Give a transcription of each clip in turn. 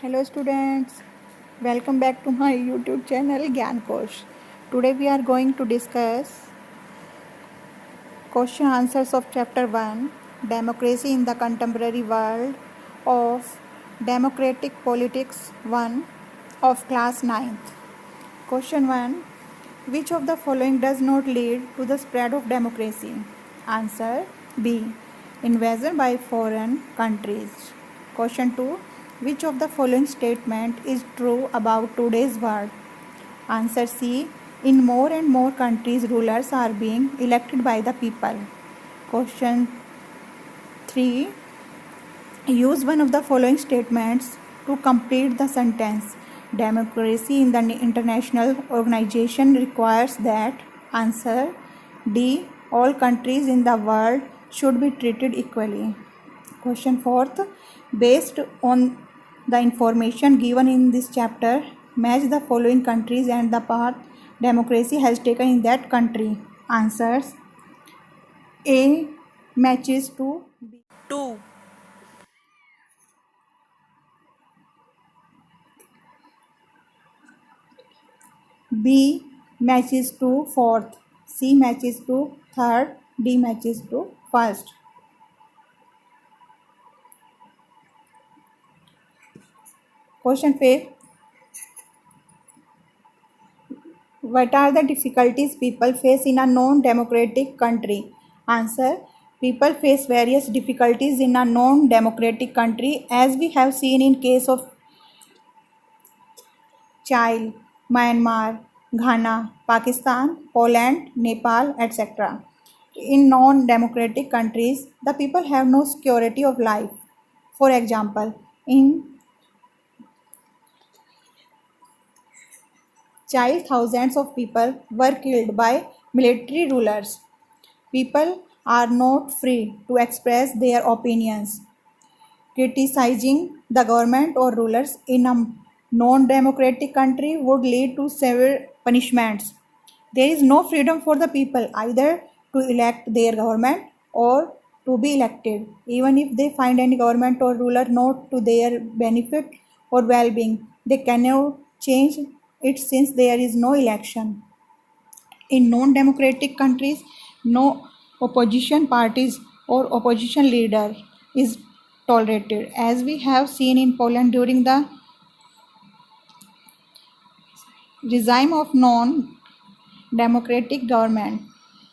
Hello students, welcome back to my YouTube channel Gyan Kosh. Today we are going to discuss question answers of chapter 1 Democracy in the Contemporary World of Democratic Politics 1 of class 9th. Question 1 Which of the following does not lead to the spread of democracy? Answer B. Invasion by foreign countries. Question 2 Which of the following statement is true about today's world? Answer C. In more and more countries, rulers are being elected by the people. Question 3. Use one of the following statements to complete the sentence. Democracy in the international organization requires that. Answer D. All countries in the world should be treated equally. Question 4. Based on the information given in this chapter, match the following countries and the path democracy has taken in that country. Answers A matches to B. 2, B matches to fourth, C matches to third, D matches to first. Question 5. What are the difficulties people face in a non-democratic country? Answer. People face various difficulties in a non-democratic country, as we have seen in case of Chile, Myanmar, Ghana, Pakistan, Poland, Nepal, etc. In non-democratic countries, the people have no security of life. For example, in Chile, thousands of people were killed by military rulers. People are not free to express their opinions. Criticizing the government or rulers in a non-democratic country would lead to severe punishments. There is no freedom for the people either to elect their government or to be elected, even if they find any government or ruler not to their benefit or well-being. They cannot change it since there is no election. In non-democratic countries, no opposition parties or opposition leader is tolerated, as we have seen in Poland during the regime of non-democratic government.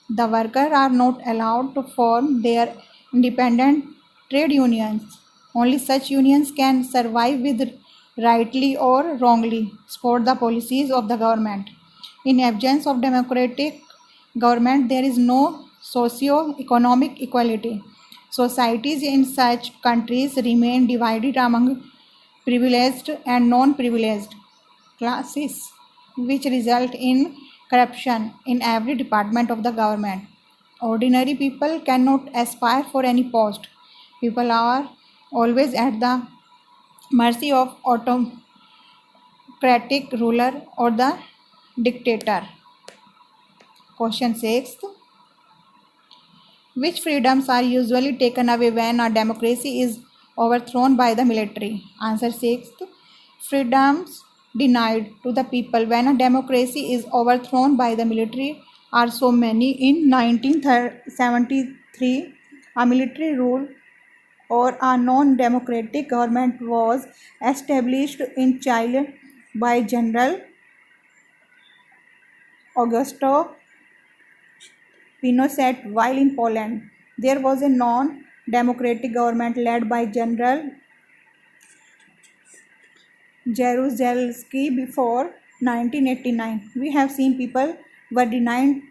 The workers are not allowed to form their independent trade unions. Only such unions can survive with rightly or wrongly support the policies of the government. In absence of democratic government, there is no socio-economic equality. Societies in such countries remain divided among privileged and non-privileged classes, which result in corruption in every department of the government. Ordinary people cannot aspire for any post. People are always at the mercy of autocratic ruler or the dictator. Question 6. Which freedoms are usually taken away when a democracy is overthrown by the military? Answer 6. Freedoms denied to the people when a democracy is overthrown by the military are so many. In 1973, a military rule or a non-democratic government was established in Chile by General Augusto Pinochet, while in Poland there was a non-democratic government led by General Jaruzelski before 1989. We have seen people were denied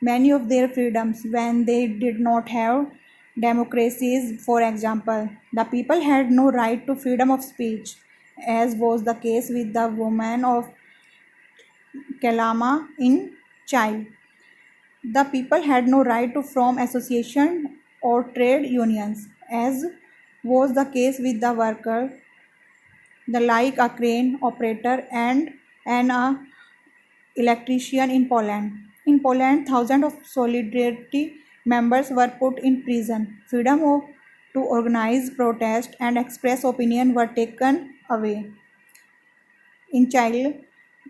many of their freedoms when they did not have democracies. For example, the people had no right to freedom of speech, as was the case with the women of Calama in Chile. The people had no right to form association or trade unions, as was the case with the worker, the like a crane operator and an electrician in Poland. In Poland, thousands of Solidarity members were put in prison. Freedom to organize, protest, and express opinion were taken away. In Chile,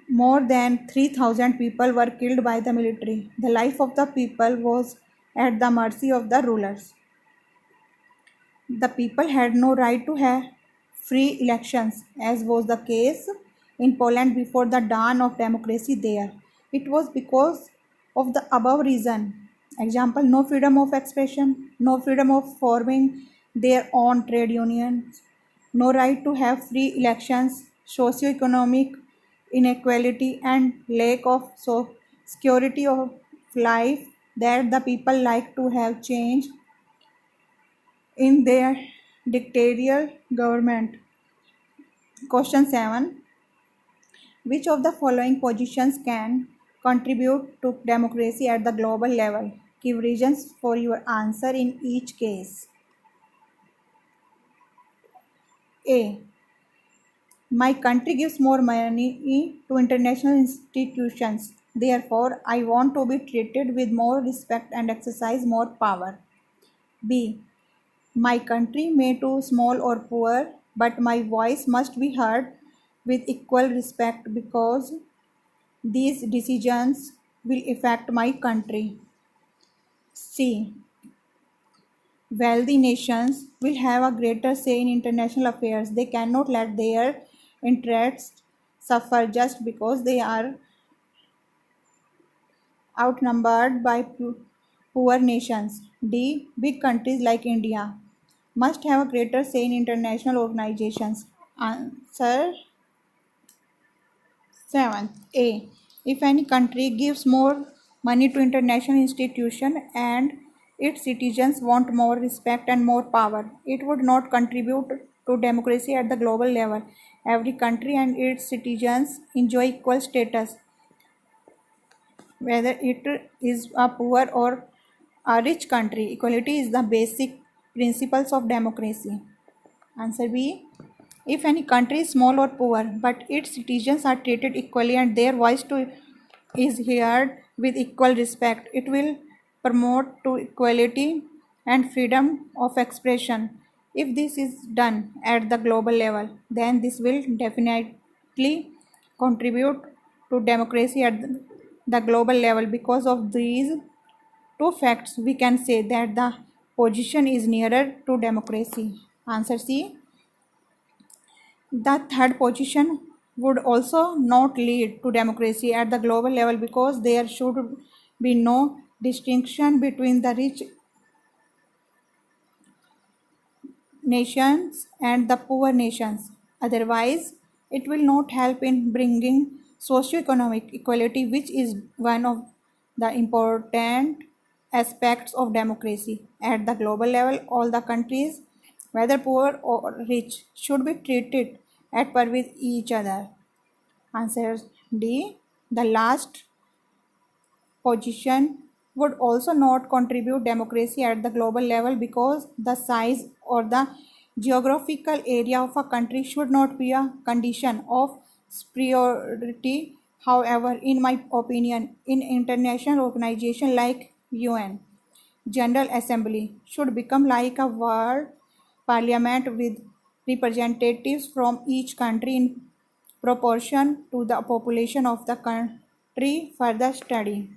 more than 3,000 people were killed by the military. The life of the people was at the mercy of the rulers. The people had no right to have free elections, as was the case in Poland before the dawn of democracy there. It was because of the above reason. Example, no freedom of expression, no freedom of forming their own trade unions, no right to have free elections, socio-economic inequality, and lack of security of life that the people like to have changed in their dictatorial government. Question 7. Which of the following positions can contribute to democracy at the global level? Give reasons for your answer in each case. A. My country gives more money to international institutions. Therefore, I want to be treated with more respect and exercise more power. B. My country may too small or poor, but my voice must be heard with equal respect because these decisions will affect my country. C. Wealthy nations will have a greater say in international affairs. They cannot let their interests suffer just because they are outnumbered by poor nations. D. Big countries like India must have a greater say in international organizations. Answer 7. A. If any country gives more money to international institutions and its citizens want more respect and more power, it would not contribute to democracy at the global level. Every country and its citizens enjoy equal status, whether it is a poor or a rich country. Equality is the basic principles of democracy. Answer B. If any country is small or poor, but its citizens are treated equally and their voice is heard with equal respect, it will promote to equality and freedom of expression. If this is done at the global level, then this will definitely contribute to democracy at the global level. Because of these two facts, we can say that the position is nearer to democracy. Answer C. The third position would also not lead to democracy at the global level because there should be no distinction between the rich nations and the poor nations. Otherwise, it will not help in bringing socio-economic equality, which is one of the important aspects of democracy. At the global level, all the countries, whether poor or rich, should be treated at par with each other. Answer D. The last position would also not contribute democracy at the global level because the size or the geographical area of a country should not be a condition of superiority. However, in my opinion, in international organization like UN, General Assembly should become like a world parliament with representatives from each country in proportion to the population of the country. Further study.